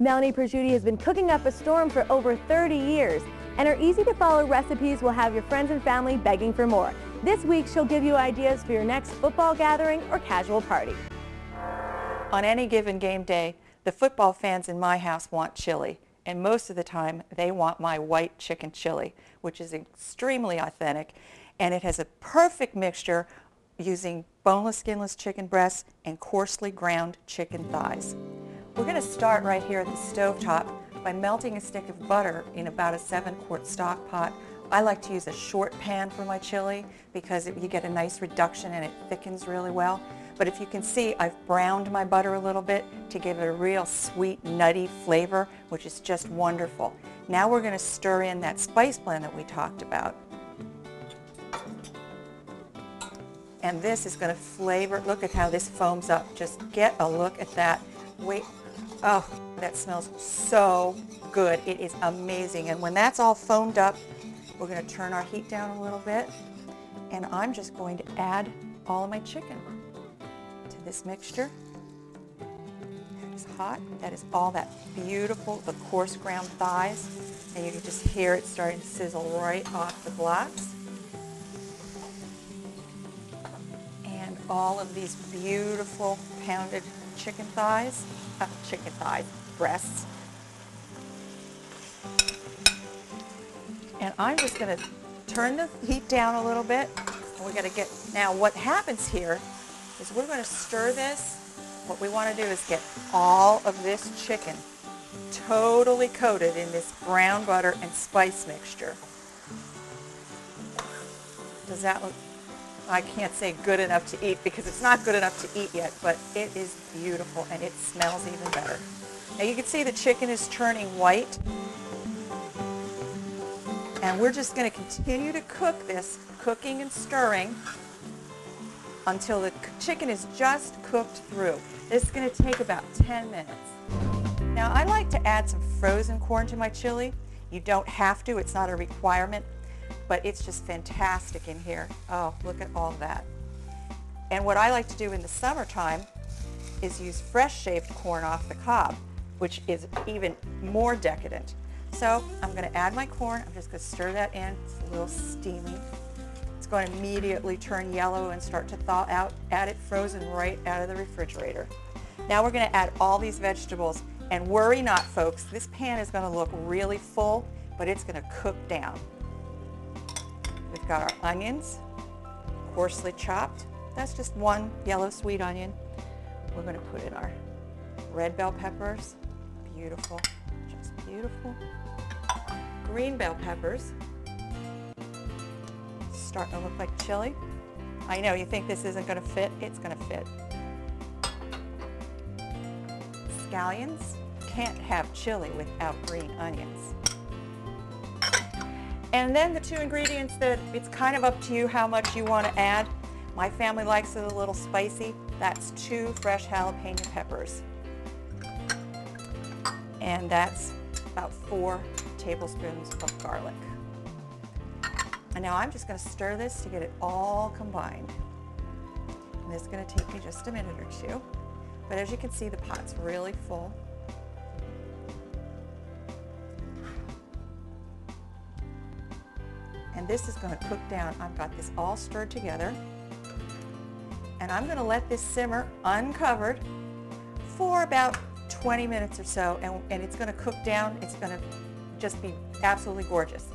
Melanie Prosciutti has been cooking up a storm for over 30 years, and her easy-to-follow recipes will have your friends and family begging for more. This week, she'll give you ideas for your next football gathering or casual party. On any given game day, the football fans in my house want chili, and most of the time they want my white chicken chili, which is extremely authentic, and it has a perfect mixture using boneless, skinless chicken breasts and coarsely ground chicken thighs. We're going to start right here at the stovetop by melting a stick of butter in about a 7-quart stock pot. I like to use a short pan for my chili because you get a nice reduction and it thickens really well. But if you can see, I've browned my butter a little bit to give it a real sweet, nutty flavor, which is just wonderful. Now we're going to stir in that spice blend that we talked about. And this is going to flavor, look at how this foams up. Just get a look at that. Wait, oh, that smells so good. It is amazing. And when that's all foamed up, we're going to turn our heat down a little bit. And I'm just going to add all of my chicken to this mixture. That is hot. That is all that beautiful, the coarse ground thighs. And you can just hear it starting to sizzle right off the blocks. And all of these beautiful pounded chicken thighs, breasts. And I'm just going to turn the heat down a little bit. And we're going to get, now what happens here is we're going to stir this. What we want to do is get all of this chicken totally coated in this brown butter and spice mixture. Does that look, I can't say good enough to eat because it's not good enough to eat yet, but it is beautiful and it smells even better. Now you can see the chicken is turning white. And we're just going to continue to cook this, cooking and stirring until the chicken is just cooked through. This is going to take about 10 minutes. Now I like to add some frozen corn to my chili. You don't have to, it's not a requirement, but it's just fantastic in here. Oh, look at all that. And what I like to do in the summertime is use fresh shaved corn off the cob, which is even more decadent. So I'm going to add my corn. I'm just going to stir that in. It's a little steamy. It's going to immediately turn yellow and start to thaw out. Add it frozen right out of the refrigerator. Now we're going to add all these vegetables. And worry not, folks. This pan is going to look really full, but it's going to cook down. We've got our onions, coarsely chopped. That's just one yellow sweet onion. We're going to put in our red bell peppers. Beautiful, just beautiful. Green bell peppers, starting to look like chili. I know you think this isn't going to fit, it's going to fit. Scallions, can't have chili without green onions. And then the two ingredients that it's kind of up to you how much you want to add. My family likes it a little spicy. That's 2 fresh jalapeno peppers. And that's about 4 tablespoons of garlic. And now I'm just going to stir this to get it all combined. And this is going to take me just a minute or two. But as you can see, the pot's really full. And this is going to cook down. I've got this all stirred together. And I'm going to let this simmer uncovered for about 20 minutes or so, and it's going to cook down. It's going to just be absolutely gorgeous.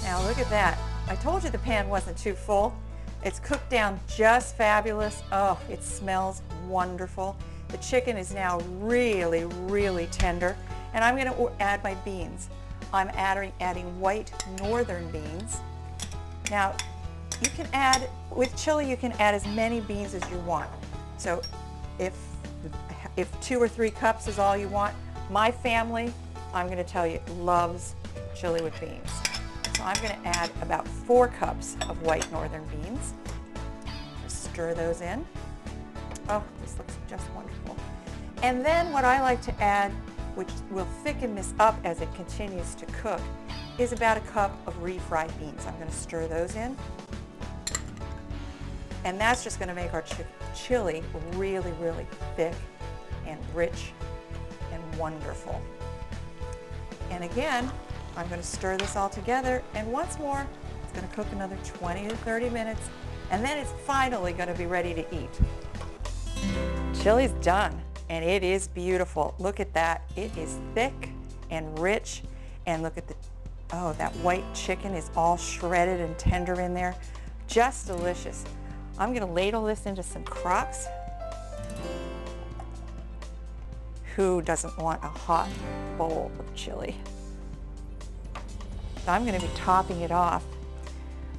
Now look at that. I told you the pan wasn't too full. It's cooked down just fabulous. Oh, it smells wonderful. The chicken is now really, really tender. And I'm going to add my beans. I'm adding white northern beans. Now, you can add, with chili, you can add as many beans as you want. So if 2 or 3 cups is all you want, my family, I'm going to tell you, loves chili with beans. So I'm going to add about 4 cups of white northern beans. Just stir those in. Oh, this looks just wonderful. And then what I like to add, which will thicken this up as it continues to cook, is about 1 cup of refried beans. I'm going to stir those in. And that's just going to make our chili really, really thick and rich and wonderful. And again, I'm going to stir this all together, and once more, it's going to cook another 20 to 30 minutes, and then it's finally going to be ready to eat. Chili's done, and it is beautiful. Look at that. It is thick and rich, and look at the, oh, that white chicken is all shredded and tender in there. Just delicious. I'm going to ladle this into some crocks. Who doesn't want a hot bowl of chili? So I'm going to be topping it off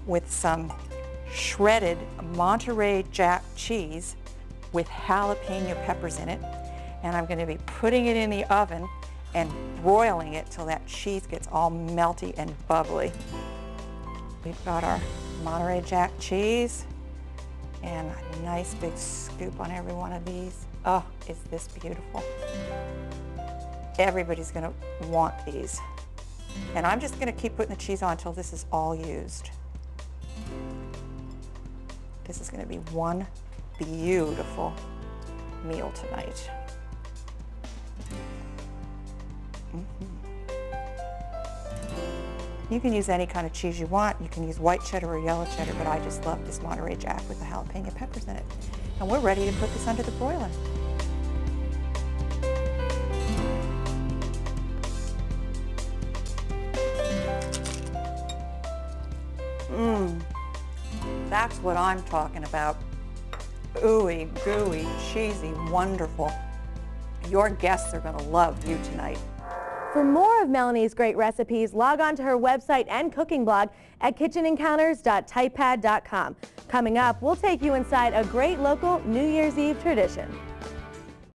with some shredded Monterey Jack cheese with jalapeno peppers in it. And I'm going to be putting it in the oven and broiling it till that cheese gets all melty and bubbly. We've got our Monterey Jack cheese and a nice big scoop on every one of these. Oh, is this beautiful. Everybody's going to want these. And I'm just going to keep putting the cheese on until this is all used. This is going to be one beautiful meal tonight. You can use any kind of cheese you want. You can use white cheddar or yellow cheddar, but I just love this Monterey Jack with the jalapeno peppers in it. And we're ready to put this under the broiler. That's what I'm talking about. Ooey, gooey, cheesy, wonderful. Your guests are going to love you tonight. For more of Melanie's great recipes, log on to her website and cooking blog at kitchenencounters.typepad.com. Coming up, we'll take you inside a great local New Year's Eve tradition.